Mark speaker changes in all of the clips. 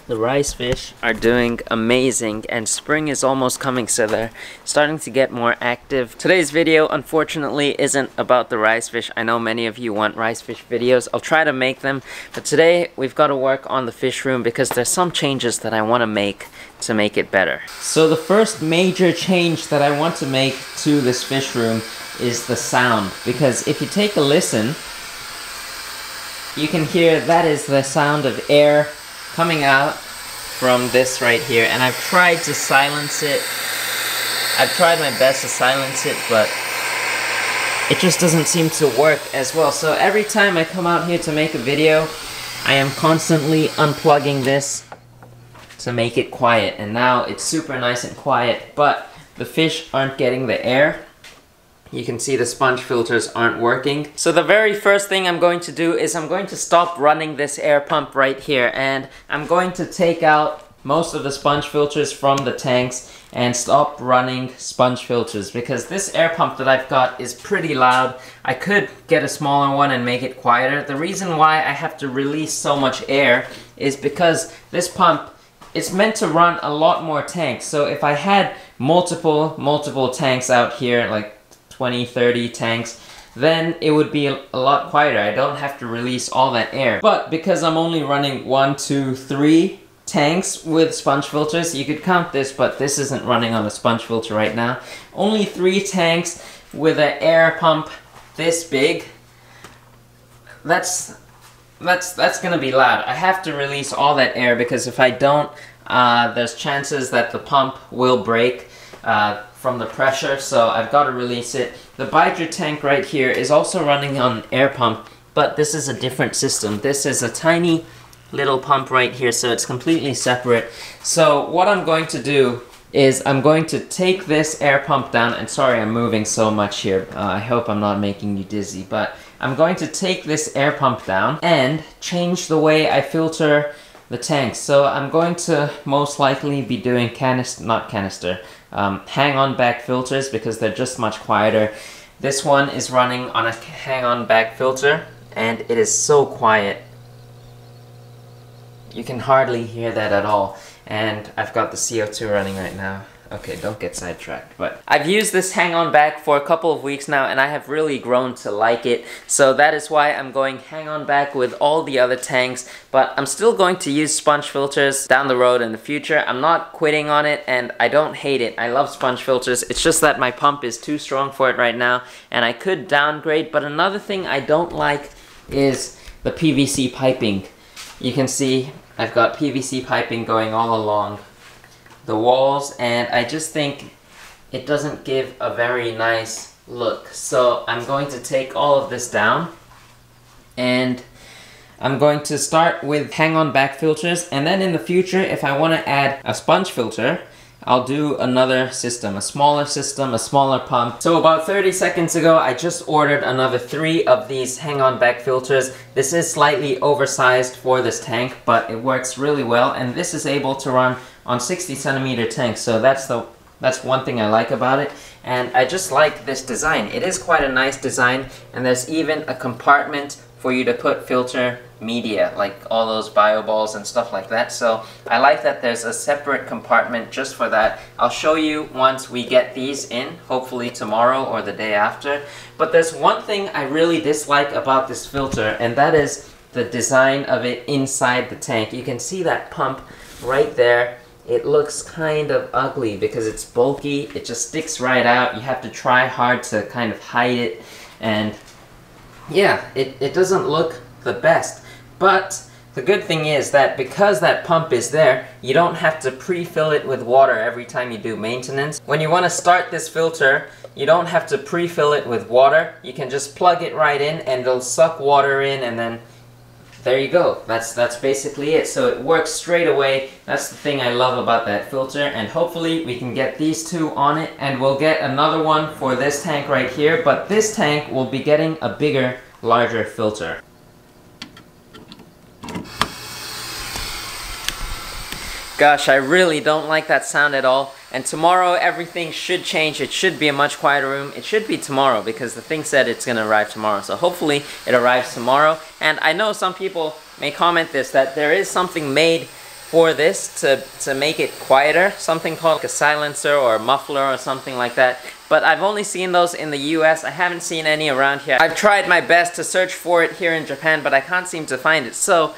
Speaker 1: The rice fish are doing amazing, and spring is almost coming, so they're starting to get more active. Today's video unfortunately isn't about the rice fish. I know many of you want rice fish videos. I'll try to make them, but today we've got to work on the fish room because there's some changes that I want to make it better. So the first major change that I want to make to this fish room is the sound, because if you take a listen, you can hear that is the sound of air coming out from this right here, and I've tried to silence it. I've tried my best to silence it, but it just doesn't seem to work as well. So every time I come out here to make a video, I am constantly unplugging this to make it quiet, and now it's super nice and quiet, but the fish aren't getting the air. You can see the sponge filters aren't working. So the very first thing I'm going to do is I'm going to stop running this air pump right here, and I'm going to take out most of the sponge filters from the tanks and stop running sponge filters, because this air pump that I've got is pretty loud. I could get a smaller one and make it quieter. The reason why I have to release so much air is because this pump, it's meant to run a lot more tanks. So if I had multiple tanks out here, like 20, 30 tanks, then it would be a lot quieter. I don't have to release all that air. But because I'm only running 1, 2, 3 tanks with sponge filters, you could count this, but this isn't running on a sponge filter right now. Only 3 tanks with an air pump this big. That's gonna be loud. I have to release all that air, because if I don't, there's chances that the pump will break from the pressure, so I've got to release it. The 𝗲𝗾𝗀𝗀𝘀𝘀 tank right here is also running on an air pump, but this is a different system. This is a tiny little pump right here, so it's completely separate. So what I'm going to do is I'm going to take this air pump down, and sorry I'm moving so much here, I hope I'm not making you dizzy, but I'm going to take this air pump down and change the way I filter the tanks. So I'm going to most likely be doing hang-on back filters, because they're just much quieter. This one is running on a hang-on back filter, and it is so quiet. You can hardly hear that at all. And I've got the CO2 running right now. Okay, don't get sidetracked. But I've used this hang-on back for a couple of weeks now, and I have really grown to like it. So that is why I'm going hang-on back with all the other tanks. But I'm still going to use sponge filters down the road in the future. I'm not quitting on it, and I don't hate it. I love sponge filters. It's just that my pump is too strong for it right now, and I could downgrade. But another thing I don't like is the PVC piping. You can see I've got PVC piping going all along the walls, and I just think it doesn't give a very nice look. So I'm going to take all of this down, and I'm going to start with hang-on back filters, and then in the future, if I want to add a sponge filter, I'll do another system, a smaller pump. So about 30 seconds ago, I just ordered another 3 of these hang-on back filters. This is slightly oversized for this tank, but it works really well, and this is able to run on 60cm tanks, so that's one thing I like about it. And I just like this design. It is quite a nice design, and there's even a compartment for you to put filter media, like all those bio balls and stuff like that. So I like that there's a separate compartment just for that. I'll show you once we get these in, hopefully tomorrow or the day after. But there's one thing I really dislike about this filter, and that is the design of it inside the tank. You can see that pump right there. It looks kind of ugly because it's bulky. It just sticks right out. You have to try hard to kind of hide it, and yeah, it doesn't look the best. But the good thing is that because that pump is there, you don't have to pre-fill it with water every time you do maintenance. When you want to start this filter, you don't have to pre-fill it with water. You can just plug it right in, and it'll suck water in, and then there you go. That's basically it. So it works straight away. That's the thing I love about that filter, and hopefully we can get these 2 on it, and we'll get another one for this tank right here, but this tank will be getting a bigger, larger filter. Gosh, I really don't like that sound at all. And tomorrow everything should change. It should be a much quieter room. It should be tomorrow because the thing said it's gonna arrive tomorrow. So hopefully it arrives tomorrow. And I know some people may comment this, that there is something made for this to make it quieter, something called a silencer or a muffler or something like that. But I've only seen those in the US. I haven't seen any around here. I've tried my best to search for it here in Japan, but I can't seem to find it. So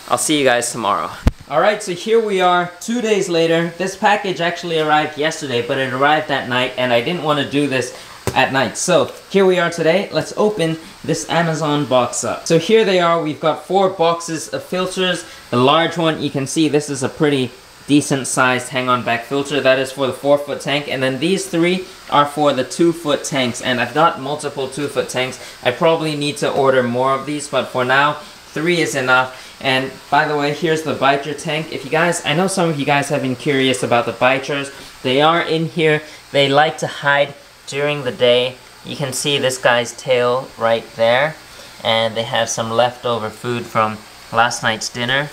Speaker 1: I'll see you guys tomorrow. Alright, so here we are 2 days later. This package actually arrived yesterday, but it arrived that night, and I didn't want to do this at night. So here we are today. Let's open this Amazon box up. So here they are. We've got 4 boxes of filters. The large one, you can see this is a pretty decent sized hang-on back filter. That is for the 4-foot tank, and then these 3 are for the 2-foot tanks, and I've got multiple 2-foot tanks. I probably need to order more of these, but for now 3 is enough. And by the way, here's the biter tank. If you guys, I know some of you guys have been curious about the biters. They are in here. They like to hide during the day. You can see this guy's tail right there, and they have some leftover food from last night's dinner.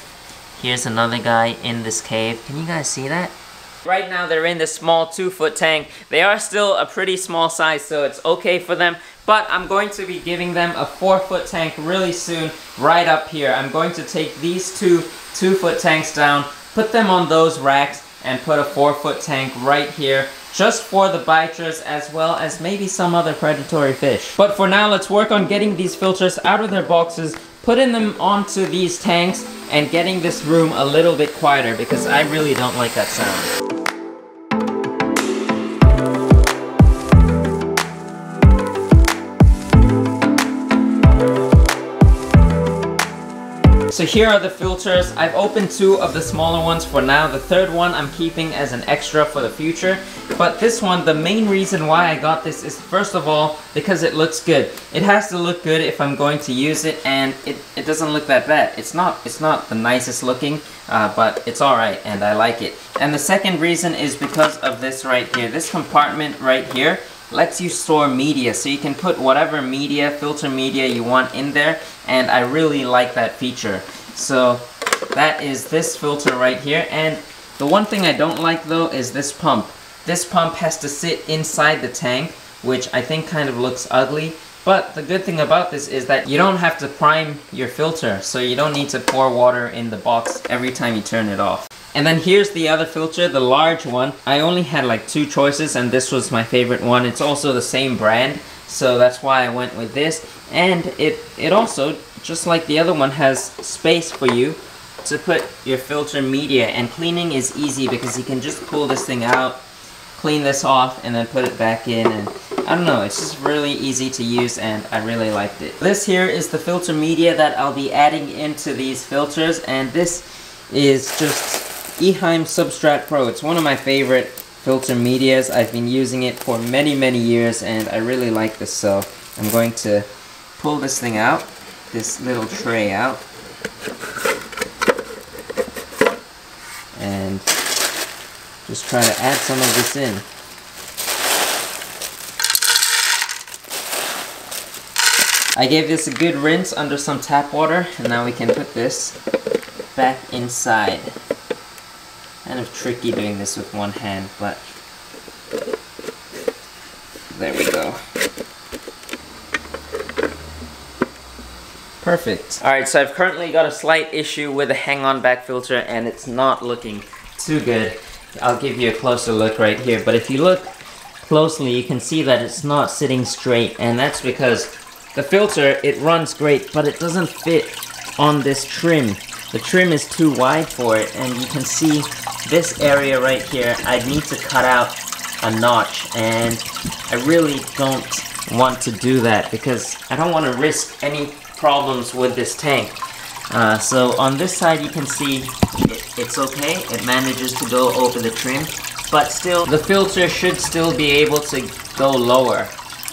Speaker 1: Here's another guy in this cave. Can you guys see that? Right now they're in this small 2-foot tank. They are still a pretty small size, so it's okay for them. But I'm going to be giving them a 4-foot tank really soon, right up here. I'm going to take these 2-foot tanks down, put them on those racks, and put a 4-foot tank right here, just for the biters as well as maybe some other predatory fish. But for now, let's work on getting these filters out of their boxes, putting them onto these tanks, and getting this room a little bit quieter, because I really don't like that sound. So here are the filters. I've opened 2 of the smaller ones for now. The 3rd one I'm keeping as an extra for the future. But this one, the main reason why I got this is, first of all, because it looks good. It has to look good if I'm going to use it, and it doesn't look that bad. It's not the nicest looking, but it's alright, and I like it. And the second reason is because of this right here. This compartment right here lets you store media, so you can put whatever media, filter media you want in there, and I really like that feature. So that is this filter right here. And the one thing I don't like though is this pump. This pump has to sit inside the tank, which I think kind of looks ugly. But the good thing about this is that you don't have to prime your filter, so you don't need to pour water in the box every time you turn it off. And then here's the other filter, the large one. I only had like 2 choices, and this was my favorite one. It's also the same brand, so that's why I went with this. And it also, just like the other one, has space for you to put your filter media, and cleaning is easy because you can just pull this thing out, clean this off, and then put it back in, and I don't know, it's just really easy to use, and I really liked it. This here is the filter media that I'll be adding into these filters, and this is just 𝗯𝘂𝗀𝘀𝗀𝘀 Substrat Pro. It's one of my favorite filter medias. I've been using it for many years, and I really like this. So I'm going to pull this thing out, this little tray out, and just try to add some of this in. I gave this a good rinse under some tap water, and now we can put this back inside. Kind of tricky doing this with one hand, but there we go. Perfect. Alright, so I've currently got a slight issue with the hang-on back filter, and it's not looking too good. I'll give you a closer look right here, but if you look closely, you can see that it's not sitting straight, and that's because the filter, it runs great, but it doesn't fit on this trim. The trim is too wide for it, and you can see this area right here. I need to cut out a notch, and I really don't want to do that because I don't want to risk any problems with this tank. So on this side you can see it's okay, it manages to go over the trim, but still the filter should still be able to go lower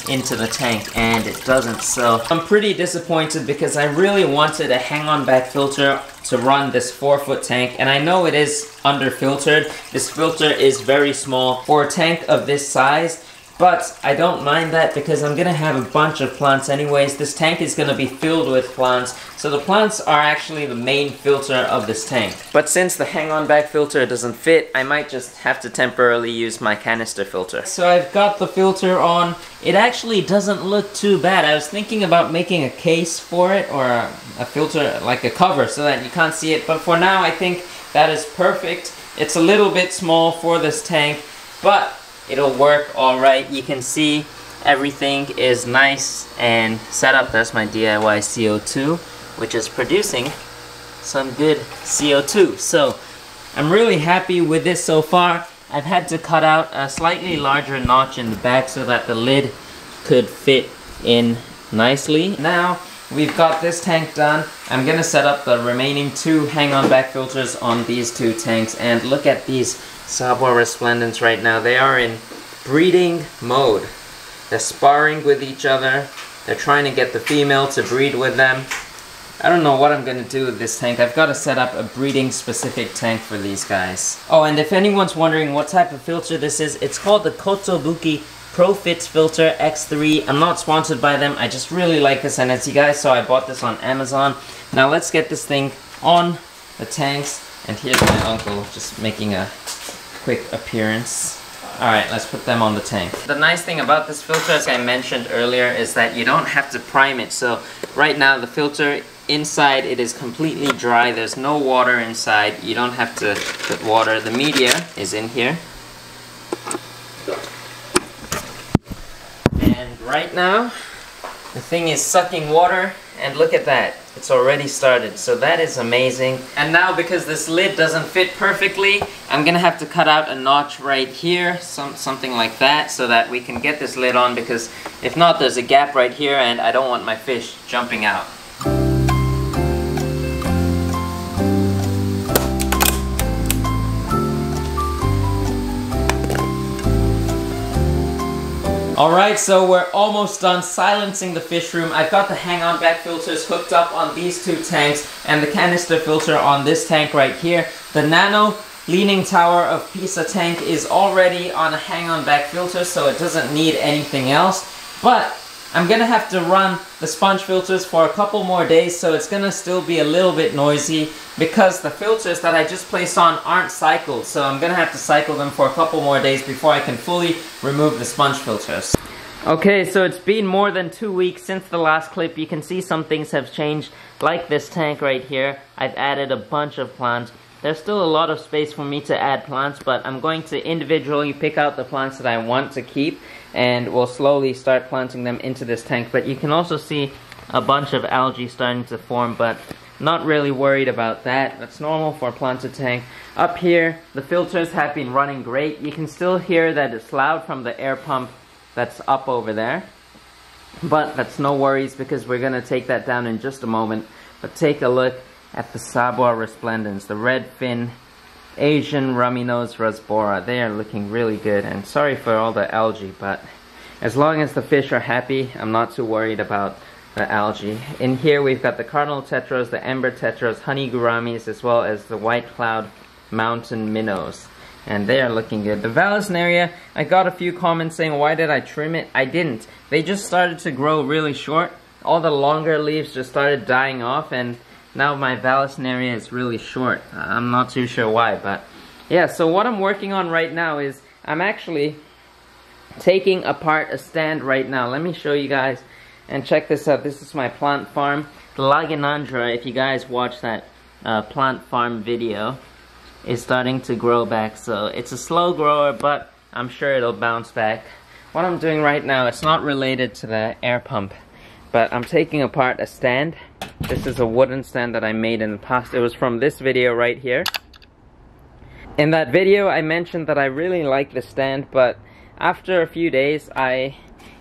Speaker 1: into the tank, and it doesn't. So I'm pretty disappointed because I really wanted a hang-on back filter to run this 4-foot tank, and I know it is under filtered. This filter is very small for a tank of this size. But I don't mind that because I'm gonna have a bunch of plants anyways. This tank is gonna be filled with plants, so the plants are actually the main filter of this tank. But since the hang-on back filter doesn't fit, I might just have to temporarily use my canister filter. So I've got the filter on. It actually doesn't look too bad. I was thinking about making a case for it, or a filter, like a cover, so that you can't see it. But for now, I think that is perfect. It's a little bit small for this tank, but it'll work alright. You can see everything is nice and set up. That's my DIY CO2, which is producing some good CO2. So I'm really happy with this so far. I've had to cut out a slightly larger notch in the back so that the lid could fit in nicely. Now we've got this tank done. I'm gonna set up the remaining 2 hang-on back filters on these 2 tanks, and look at these 𝗲𝘂𝗀𝗀𝘀𝘀 resplendents right now. They are in breeding mode. They're sparring with each other. They're trying to get the female to breed with them. I don't know what I'm gonna do with this tank. I've got to set up a breeding specific tank for these guys. Oh, and if anyone's wondering what type of filter this is, it's called the 𝗯𝘂𝘀𝗶𝗀𝘀𝘀 Filter X3. I'm not sponsored by them. I just really like this energy, guys, so I bought this on Amazon. Now let's get this thing on the tanks. And here's my uncle just making a quick appearance. Alright, let's put them on the tank. The nice thing about this filter, as I mentioned earlier, is that you don't have to prime it. So right now the filter inside, it is completely dry. There's no water inside. You don't have to put water. The media is in here. And right now the thing is sucking water, and look at that. It's already started, so that is amazing. And now, because this lid doesn't fit perfectly, I'm gonna have to cut out a notch right here, something like that, so that we can get this lid on, because if not, there's a gap right here and I don't want my fish jumping out. Alright, so we're almost done silencing the fish room. I've got the hang-on back filters hooked up on these 2 tanks and the canister filter on this tank right here. The Nano Leaning Tower of Pisa tank is already on a hang-on back filter, so it doesn't need anything else. But I'm gonna have to run the sponge filters for a couple more days, so it's gonna still be a little bit noisy because the filters that I just placed on aren't cycled, so I'm gonna have to cycle them for a couple more days before I can fully remove the sponge filters. Okay, so it's been more than 2 weeks since the last clip. You can see some things have changed, like this tank right here. I've added a bunch of plants. There's still a lot of space for me to add plants, but I'm going to individually pick out the plants that I want to keep, and we'll slowly start planting them into this tank. But you can also see a bunch of algae starting to form, but not really worried about that. That's normal for a planted tank. Up here, the filters have been running great. You can still hear that it's loud from the air pump that's up over there, but that's no worries because we're gonna take that down in just a moment. But take a look at the 𝗲𝘂𝗀𝗀𝘀𝘀, resplendens, the red fin Asian rummy nose rasbora. They are looking really good, and sorry for all the algae, but as long as the fish are happy, I'm not too worried about the algae. In here we've got the cardinal tetras, the ember tetras, honey gouramis, as well as the white cloud mountain minnows, and they are looking good. The Vallisneria, I got a few comments saying why did I trim it? I didn't. They just started to grow really short. All the longer leaves just started dying off, and now my Vallisneria is really short. I'm not too sure why, but yeah, so what I'm working on right now is I'm actually taking apart a stand right now. Let me show you guys, and check this out. This is my plant farm. The Laganandra, if you guys watch that plant farm video, is starting to grow back. So it's a slow grower, but I'm sure it'll bounce back. What I'm doing right now, it's not related to the air pump, but I'm taking apart a stand. This is a wooden stand that I made in the past. It was from this video right here. In that video I mentioned that I really like the stand, but after a few days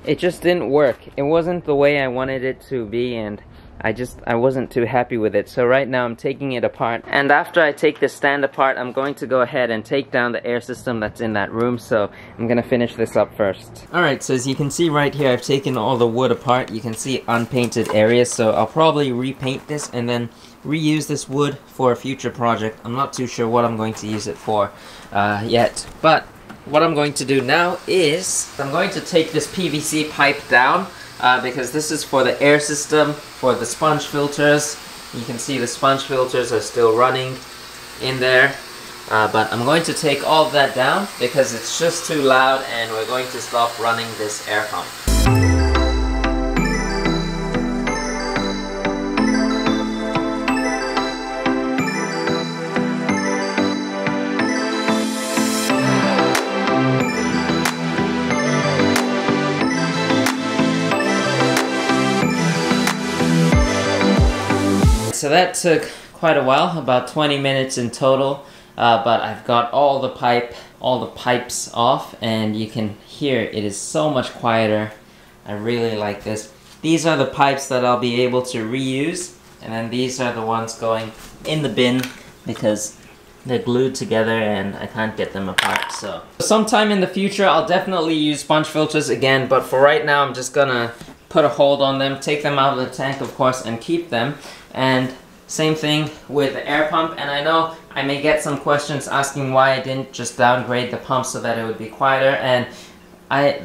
Speaker 1: it just didn't work. It wasn't the way I wanted it to be, and I wasn't too happy with it. So right now I'm taking it apart, and after I take the stand apart, I'm going to go ahead and take down the air system that's in that room. So I'm gonna finish this up first. Alright, so as you can see right here, I've taken all the wood apart. You can see unpainted areas, so I'll probably repaint this and then reuse this wood for a future project. I'm not too sure what I'm going to use it for yet, but what I'm going to do now is I'm going to take this PVC pipe down because this is for the air system, for the sponge filters. You can see the sponge filters are still running in there. But I'm going to take all of that down because it's just too loud, and we're going to stop running this air pump. So that took quite a while, about 20 minutes in total. But I've got all the pipes off, and you can hear it is so much quieter. I really like this. These are the pipes that I'll be able to reuse, and then these are the ones going in the bin because they're glued together and I can't get them apart. So sometime in the future I'll definitely use sponge filters again, but for right now I'm just gonna put a hold on them, take them out of the tank of course, and keep them. And same thing with the air pump, and I know I may get some questions asking why I didn't just downgrade the pump so that it would be quieter, and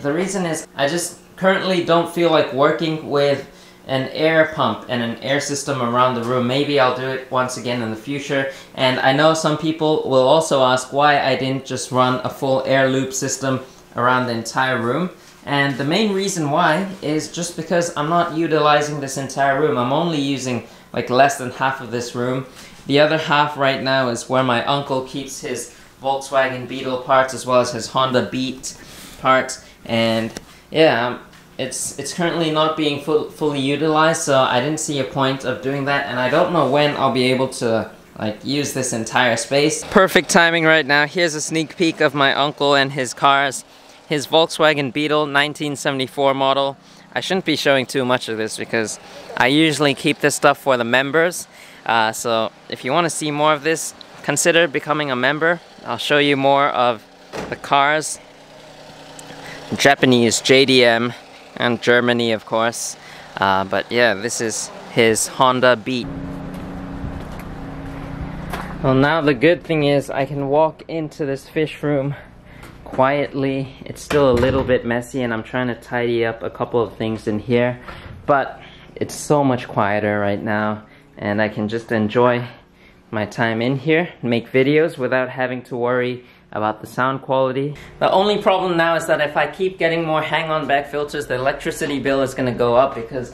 Speaker 1: the reason is I just currently don't feel like working with an air pump and an air system around the room. Maybe I'll do it once again in the future. And I know some people will also ask why I didn't just run a full air loop system around the entire room. And the main reason why is just because I'm not utilizing this entire room. I'm only using like less than half of this room. The other half right now is where my uncle keeps his Volkswagen Beetle parts as well as his Honda Beat parts. And yeah, it's currently not being fully utilized, so I didn't see a point of doing that, and I don't know when I'll be able to like use this entire space. Perfect timing right now. Here's a sneak peek of my uncle and his cars. His Volkswagen Beetle 1974 model. I shouldn't be showing too much of this because I usually keep this stuff for the members. So if you want to see more of this, consider becoming a member. I'll show you more of the cars. Japanese JDM and Germany of course. But yeah, this is his Honda Beat. Well, now the good thing is I can walk into this fish room quietly. It's still a little bit messy and I'm trying to tidy up a couple of things in here, but it's so much quieter right now and I can just enjoy my time in here, make videos without having to worry about the sound quality. The only problem now is that if I keep getting more hang-on back filters, the electricity bill is going to go up because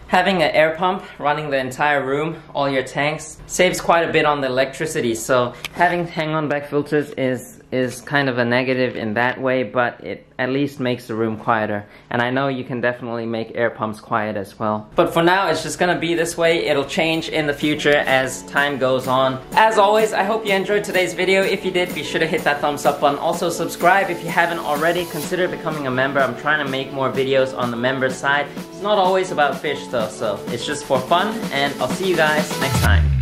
Speaker 1: having an air pump running the entire room, all your tanks, saves quite a bit on the electricity. So having hang-on back filters is kind of a negative in that way, but it at least makes the room quieter. And I know you can definitely make air pumps quiet as well. But for now, it's just gonna be this way. It'll change in the future as time goes on. As always, I hope you enjoyed today's video. If you did, be sure to hit that thumbs up button. Also subscribe if you haven't already. Consider becoming a member. I'm trying to make more videos on the member side. It's not always about fish though, so it's just for fun, and I'll see you guys next time.